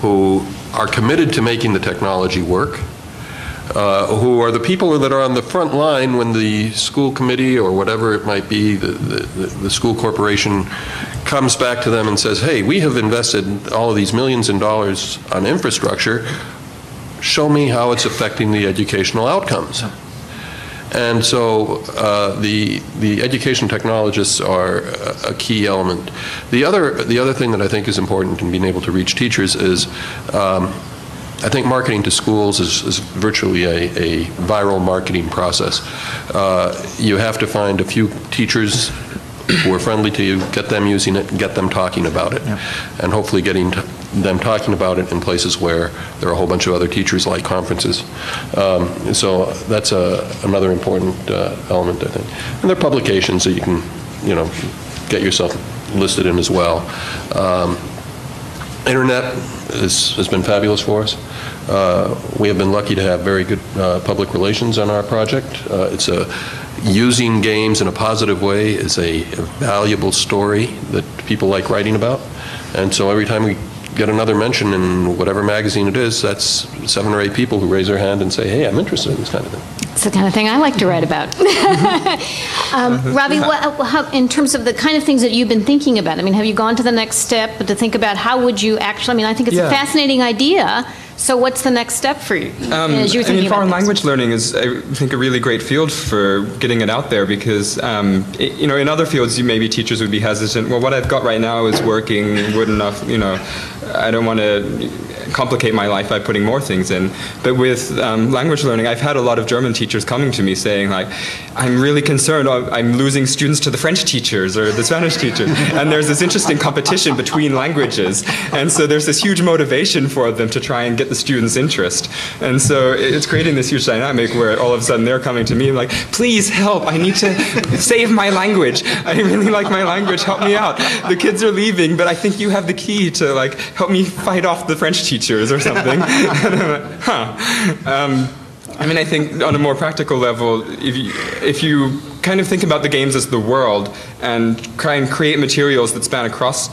who are committed to making the technology work, who are the people that are on the front line when the school committee or whatever it might be, the school corporation comes back to them and says, hey, we have invested all of these millions in dollars on infrastructure, show me how it's affecting the educational outcomes. And so the education technologists are a key element. The other thing that I think is important in being able to reach teachers is I think marketing to schools is virtually a viral marketing process. You have to find a few teachers who are friendly to you, get them using it, and get them talking about it. Yeah. And hopefully getting them talking about it in places where there are a whole bunch of other teachers, like conferences. So that's another important element, I think. And there are publications that you can, get yourself listed in as well. Internet has been fabulous for us. We have been lucky to have very good public relations on our project. Using games in a positive way is a valuable story that people like writing about. And so every time we get another mention in whatever magazine it is, that's 7 or 8 people who raise their hand and say, hey, I'm interested in this kind of thing. It's the kind of thing I like to write about. Ravi, how, in terms of the kind of things that you've been thinking about, I mean, have you gone to the next step to think about how would you actually, I mean, I think it's a fascinating idea. So what's the next step for you as you're thinking about foreign language learning is, I think, a really great field for getting it out there because, in other fields, maybe teachers would be hesitant. Well, what I've got right now is working good enough, I don't want to complicate my life by putting more things in. But with language learning, I've had a lot of German teachers coming to me saying, like, I'm really concerned I'm losing students to the French teachers or the Spanish teachers. And there's this interesting competition between languages. And so there's this huge motivation for them to try and get the students' interest. And so it's creating this huge dynamic where all of a sudden they're coming to me like, please help, I need to save my language. I really like my language, help me out. The kids are leaving, but I think you have the key to like help me fight off the French teachers or something. I mean, I think on a more practical level, if you kind of think about the games as the world and try and create materials that span across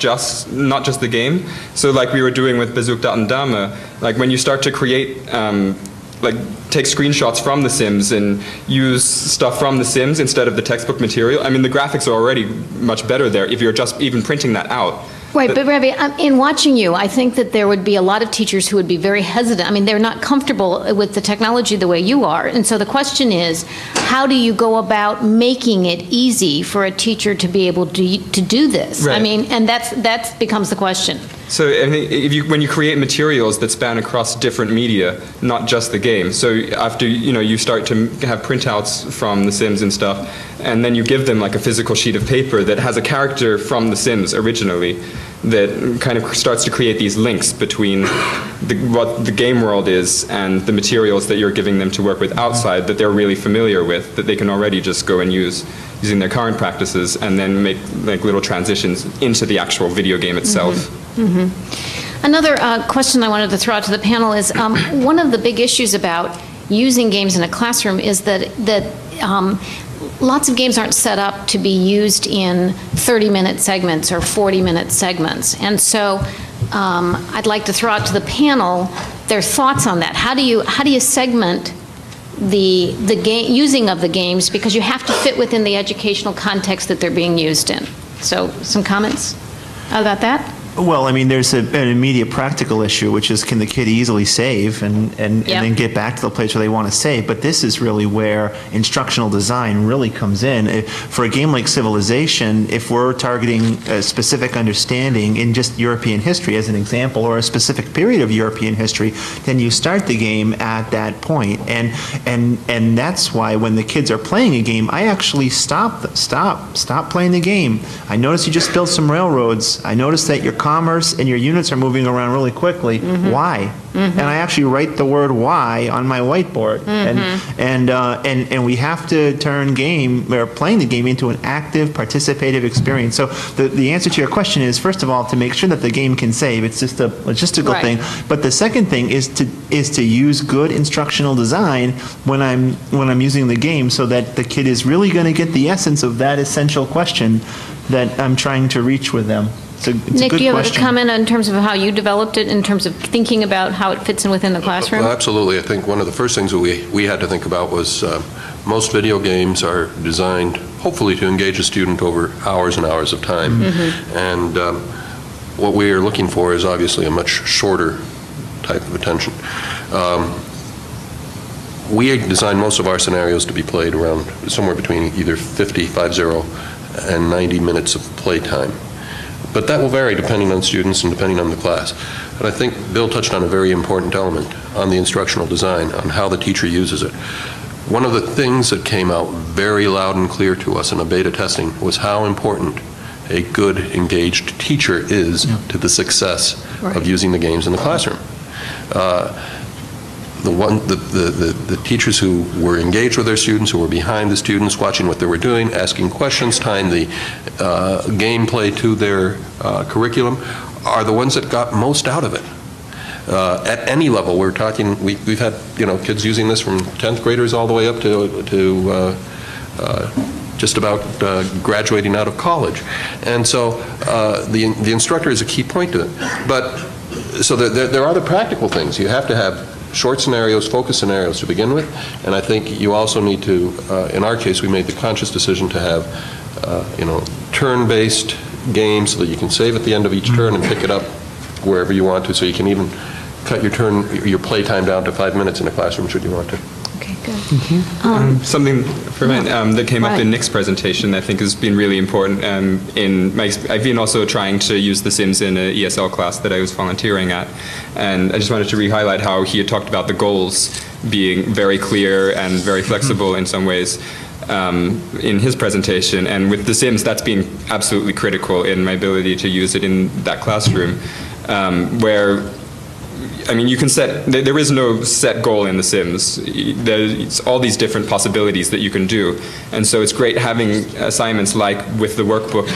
not just the game. So like we were doing with Bezoek dat een Dame, like when you start to create, take screenshots from The Sims and use stuff from The Sims instead of the textbook material. I mean, the graphics are already much better there if you're just even printing that out. Right, but Ravi, in watching you, I think that there would be a lot of teachers who would be very hesitant. I mean, they're not comfortable with the technology the way you are. And so the question is, how do you go about making it easy for a teacher to be able to do this? Right. I mean, and that becomes the question. So I think when you create materials that span across different media, not just the game. So after you start to have printouts from The Sims and stuff, and then you give them like a physical sheet of paper that has a character from The Sims originally, that kind of starts to create these links between what the game world is and the materials that you're giving them to work with outside that they're really familiar with, that they can already just go and use using their current practices, and then make like little transitions into the actual video game itself. Mm-hmm. Mm-hmm. Another question I wanted to throw out to the panel is one of the big issues about using games in a classroom is that lots of games aren't set up to be used in 30-minute segments or 40-minute segments. And so I'd like to throw out to the panel their thoughts on that. How do you segment the using of the games, because you have to fit within the educational context that they're being used in? So some comments about that? Well, I mean, there's an immediate practical issue, which is, can the kid easily save and then get back to the place where they want to save? But this is really where instructional design really comes in. For a game like Civilization, if we're targeting a specific understanding in just European history as an example, or a specific period of European history, then you start the game at that point. And that's why when the kids are playing a game, I actually stop playing the game. I notice you just built some railroads. I notice that your commerce and your units are moving around really quickly. Why? And I actually write the word "why" on my whiteboard. And we have to turn playing the game into an active, participative experience. So the answer to your question is, first of all, to make sure that the game can save. It's just a logistical thing. But the second thing is to use good instructional design when I'm using the game, so that the kid is really going to get the essence of that essential question that I'm trying to reach with them. Nick, do you have a comment in terms of how you developed it, in terms of thinking about how it fits in within the classroom? Well, absolutely. I think one of the first things that we had to think about was most video games are designed, hopefully, to engage a student over hours and hours of time. And what we are looking for is obviously a much shorter type of attention. We design most of our scenarios to be played around somewhere between either 50 and 90 minutes of playtime. But that will vary depending on students and depending on the class. And I think Bill touched on a very important element on the instructional design, on how the teacher uses it. One of the things that came out very loud and clear to us in the beta testing was how important a good, engaged teacher is to the success of using the games in the classroom. The teachers who were engaged with their students, who were behind the students, watching what they were doing, asking questions, tying the gameplay to their curriculum, are the ones that got most out of it. At any level, we're talking, we've had kids using this from 10th graders all the way up to just about graduating out of college. And so the instructor is a key point to it. But so there are the practical things. You have to have short scenarios, focused scenarios to begin with, and I think you also need to, in our case, we made the conscious decision to have, turn-based games so that you can save at the end of each turn and pick it up wherever you want to, so you can even cut your play time down to 5 minutes in a classroom should you want to. Okay, good. Something that came up in Nick's presentation I think has been really important. I've been also trying to use The Sims in an ESL class that I was volunteering at, and I just wanted to re-highlight how he had talked about the goals being very clear and very flexible in some ways in his presentation, and with The Sims that's been absolutely critical in my ability to use it in that classroom, where you can there is no set goal in The Sims. There's all these different possibilities that you can do. And so it's great having assignments like with the workbook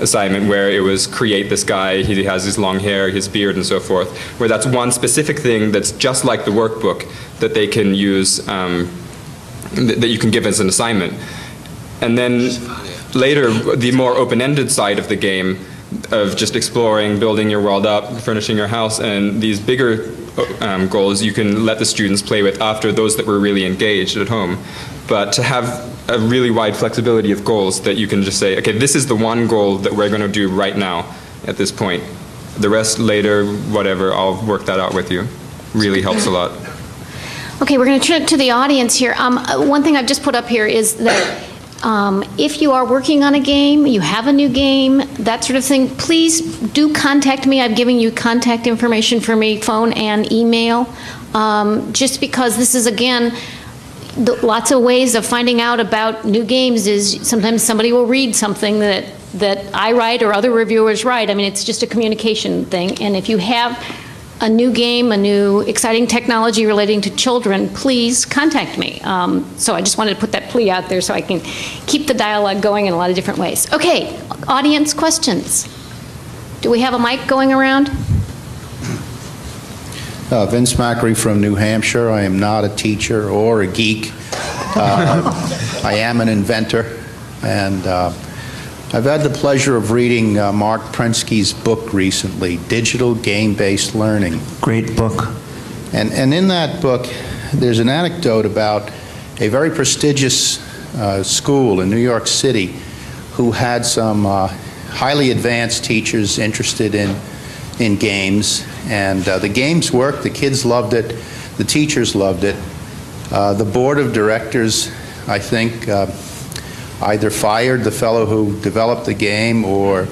assignment where it was create this guy, he has his long hair, his beard, and so forth, where that's one specific thing that's just like the workbook that they can use, that you can give as an assignment. And then later, the more open-ended side of the game of just exploring, building your world up, furnishing your house, and these bigger goals you can let the students play with after those that were really engaged at home. But to have a really wide flexibility of goals that you can just say, okay, this is the one goal that we're going to do right now at this point. The rest later, whatever, I'll work that out with you. Really helps a lot. Okay, we're going to turn to the audience here. One thing I've just put up here is that if you are working on a game, you have a new game, that sort of thing, please do contact me. I've given you contact information for me, phone and email, just because this is, again, lots of ways of finding out about new games is sometimes somebody will read something that I write or other reviewers write. It's just a communication thing. And if you have a new game, a new exciting technology relating to children, please contact me. So I just wanted to put that plea out there so I can keep the dialogue going in a lot of different ways. Okay, audience questions. Do we have a mic going around? Vince Macri from New Hampshire. I am not a teacher or a geek. I am an inventor, and I've had the pleasure of reading Mark Prensky's book recently, Digital Game-Based Learning. Great book. And in that book, there's an anecdote about a very prestigious school in New York City who had some highly advanced teachers interested in games. And the games worked, the kids loved it, the teachers loved it. The board of directors, I think, either fired the fellow who developed the game or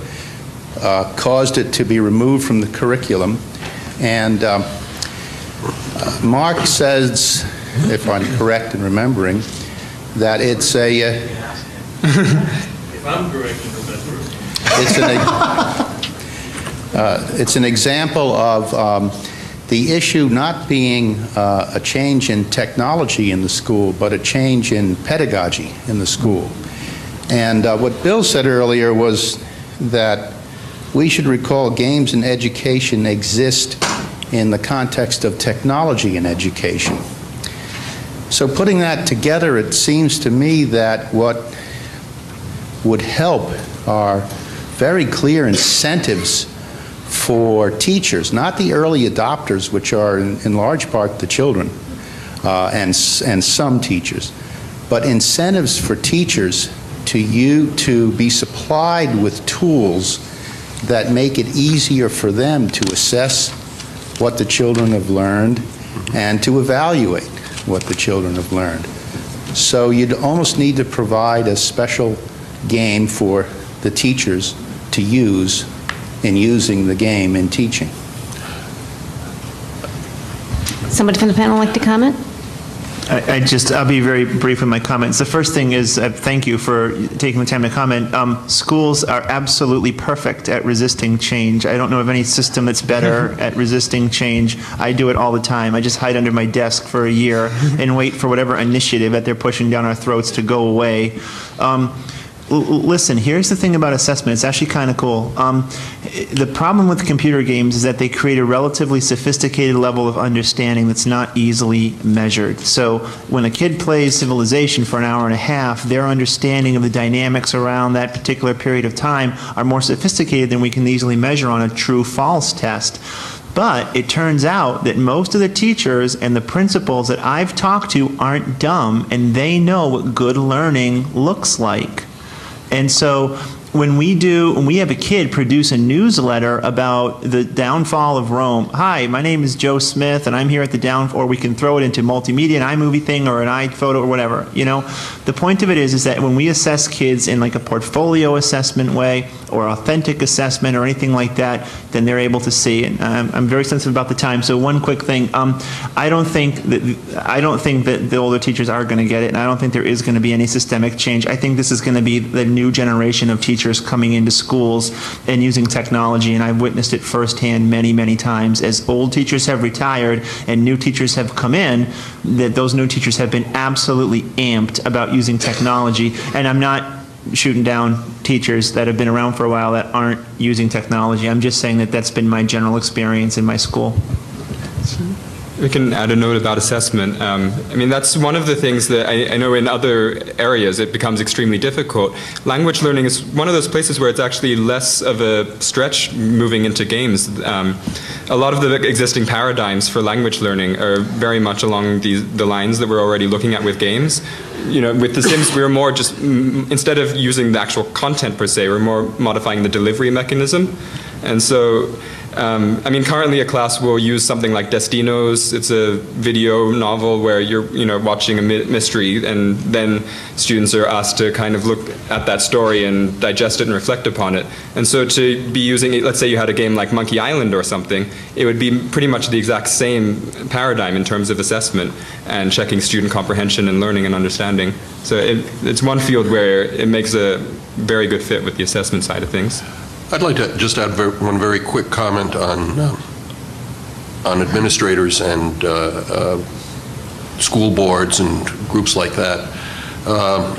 caused it to be removed from the curriculum. And Mark says, if I'm correct in remembering, that it's a... If I'm correct in remembering. It's an example of the issue not being a change in technology in the school, but a change in pedagogy in the school. And what Bill said earlier was that we should recall games in education exist in the context of technology in education. So putting that together, it seems to me that what would help are very clear incentives for teachers, not the early adopters, which are in large part the children and some teachers, but incentives for teachers to be supplied with tools that make it easier for them to assess what the children have learned and to evaluate what the children have learned. So you'd almost need to provide a special game for the teachers to use in using the game in teaching. Somebody from the panel like to comment? I'll be very brief with my comments. The first thing is, thank you for taking the time to comment. Schools are absolutely perfect at resisting change. I don't know of any system that's better at resisting change. I do it all the time. I just hide under my desk for a year and wait for whatever initiative that they're pushing down our throats to go away. Listen, here's the thing about assessment. It's actually kind of cool. The problem with computer games is that they create a relatively sophisticated level of understanding that's not easily measured. So when a kid plays Civilization for an hour and a half, their understanding of the dynamics around that particular period of time are more sophisticated than we can easily measure on a true-false test. But it turns out that most of the teachers and the principals that I've talked to aren't dumb, and they know what good learning looks like. And so when we have a kid produce a newsletter about the downfall of Rome, hi, my name is Joe Smith, and I'm here at the downfall, or we can throw it into multimedia, an iMovie thing, or an iPhoto, or whatever, you know. The point of it is that when we assess kids in like a portfolio assessment way, or authentic assessment, or anything like that, then they're able to see. And I'm very sensitive about the time, so one quick thing. I don't think that the older teachers are going to get it, and I don't think there is going to be any systemic change. I think this is going to be the new generation of teachers coming into schools and using technology, and I've witnessed it firsthand many, many times. As old teachers have retired and new teachers have come in, that those new teachers have been absolutely amped about using technology. And I'm not shooting down teachers that have been around for a while that aren't using technology. I'm just saying that that's been my general experience in my school. We can add a note about assessment. I mean, that's one of the things that I know in other areas it becomes extremely difficult. Language learning is one of those places where it's actually less of a stretch moving into games. A lot of the existing paradigms for language learning are very much along the lines that we're already looking at with games. You know, with The Sims, we were more just, instead of using the actual content per se, we're more modifying the delivery mechanism. And so, I mean, currently a class will use something like Destinos. It's a video novel where you're, watching a mystery, and then students are asked to kind of look at that story and digest it and reflect upon it. And so to be using it, let's say you had a game like Monkey Island or something, it would be pretty much the exact same paradigm in terms of assessment and checking student comprehension and learning and understanding. So it's one field where it makes a very good fit with the assessment side of things. I'd like to just add one very quick comment on administrators and school boards and groups like that,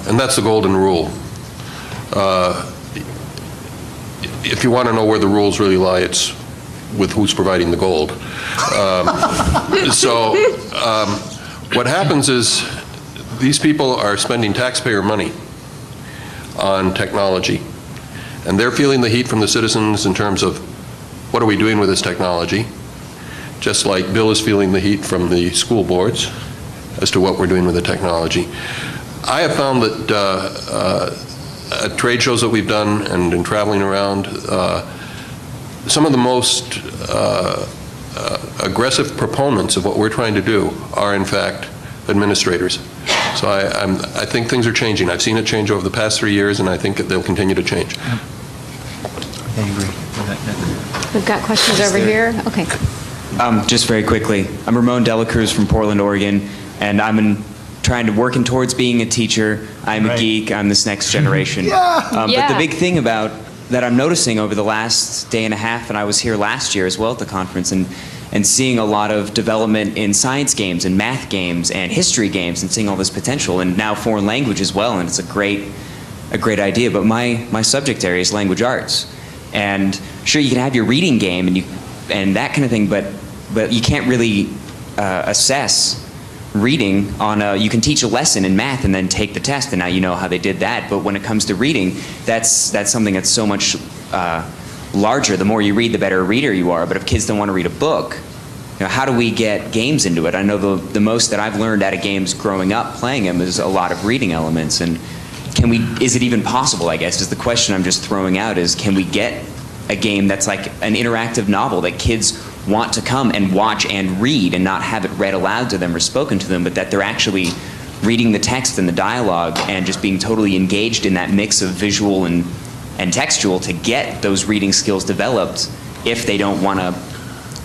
and that's the golden rule. If you want to know where the rules really lie, it's with who's providing the gold. What happens is these people are spending taxpayer money on technology, and they're feeling the heat from the citizens in terms of what are we doing with this technology, just like Bill is feeling the heat from the school boards as to what we're doing with the technology. I have found that at trade shows that we've done and in traveling around, some of the most aggressive proponents of what we're trying to do are, in fact, administrators. So I think things are changing. I've seen it change over the past 3 years, and I think that they'll continue to change. I agree. We've got questions over here. Okay. Just very quickly, I'm Ramon Delacruz from Portland, Oregon, and I'm working towards being a teacher. I'm a geek. I'm this next generation. But the big thing that I'm noticing over the last day and a half, and I was here last year as well at the conference, and seeing a lot of development in science games and math games and history games, and seeing all this potential, and now foreign language as well, and it's a great idea. But my subject area is language arts, and sure, you can have your reading game and that kind of thing, but you can't really assess reading on you can teach a lesson in math and then take the test, and now you know how they did that. But when it comes to reading, that's something that's so much larger. The more you read, the better a reader you are. But if kids don't want to read a book, how do we get games into it? I know the most that I've learned out of games growing up playing them is a lot of reading elements. And is it even possible, I guess, is the question I'm just throwing out, is can we get a game that's like an interactive novel that kids want to come and watch and read, and not have it read aloud to them or spoken to them, but that they're actually reading the text and the dialogue and just being totally engaged in that mix of visual and textual to get those reading skills developed if they don't want to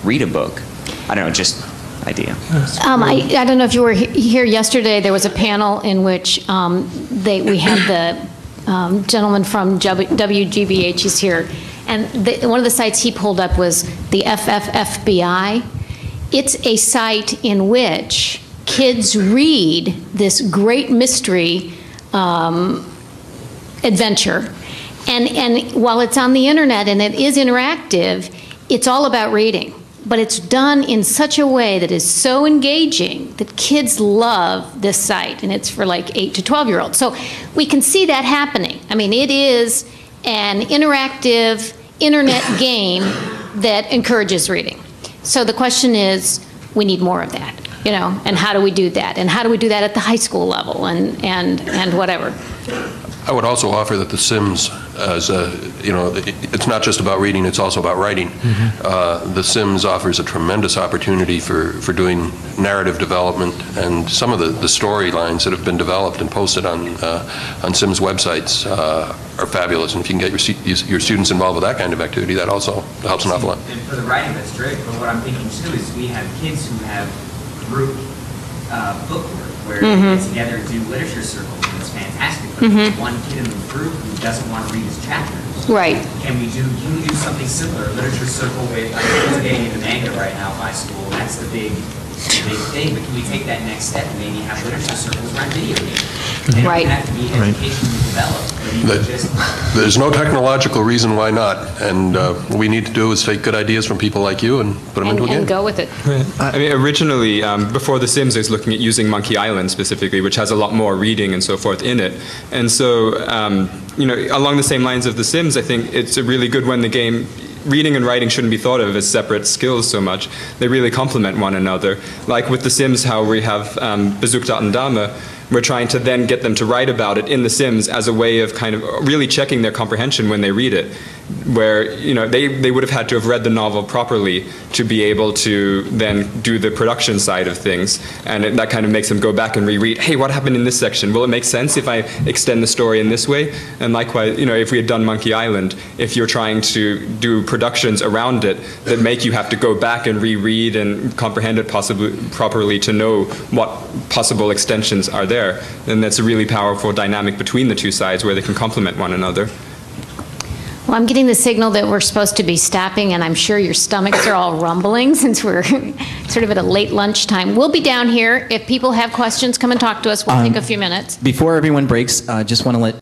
read a book? I don't know, just idea. I don't know if you were here yesterday. There was a panel in which we had the gentleman from WGBH, he's here, and one of the sites he pulled up was the FFFBI. It's a site in which kids read this great mystery adventure. And while it's on the internet and it is interactive, it's all about reading. But it's done in such a way that is so engaging that kids love this site, and it's for like 8 to 12-year-olds. So we can see that happening. I mean, it is an interactive internet game that encourages reading. So the question is, we need more of that, and how do we do that? And how do we do that at the high school level and whatever? I would also offer that The Sims, it's not just about reading, it's also about writing. The Sims offers a tremendous opportunity for doing narrative development, and some of the storylines that have been developed and posted on Sims websites are fabulous. And if you can get your students involved with that kind of activity, that also helps an awful lot. And for the writing, that's great. But what I'm thinking too is we have kids who have group book work where they get together and do literature circles, and it's fantastic. But there's one kid in the group who doesn't want to read his chapters. Right. Can we do something similar? A literature circle with, I think it's getting into manga right now at my school. That's the big thing. But can we take that next step and maybe have literature circles around video games? They don't have to be educationally developed. There's no technological reason why not, and what we need to do is take good ideas from people like you and put them into a game. And go with it. Right. I mean, originally, before The Sims, I was looking at using Monkey Island specifically, which has a lot more reading and so forth in it. And so, along the same lines of The Sims, I think it's a really good when the game, reading and writing shouldn't be thought of as separate skills so much. They really complement one another. Like with The Sims, how we have Bezoekte aan Dame, we're trying to then get them to write about it in The Sims as a way of kind of really checking their comprehension when they read it, where they would have had to have read the novel properly to be able to then do the production side of things, and that kind of makes them go back and reread, hey, what happened in this section? Will it make sense if I extend the story in this way? And likewise, if we had done Monkey Island, if you're trying to do productions around it that make you have to go back and reread and comprehend it possibly properly to know what possible extensions are there, then that's a really powerful dynamic between the two sides where they can complement one another. Well, I'm getting the signal that we're supposed to be stopping, and I'm sure your stomachs are all rumbling since we're sort of at a late lunchtime. We'll be down here. If people have questions, come and talk to us. We'll take a few minutes. Before everyone breaks, just want to let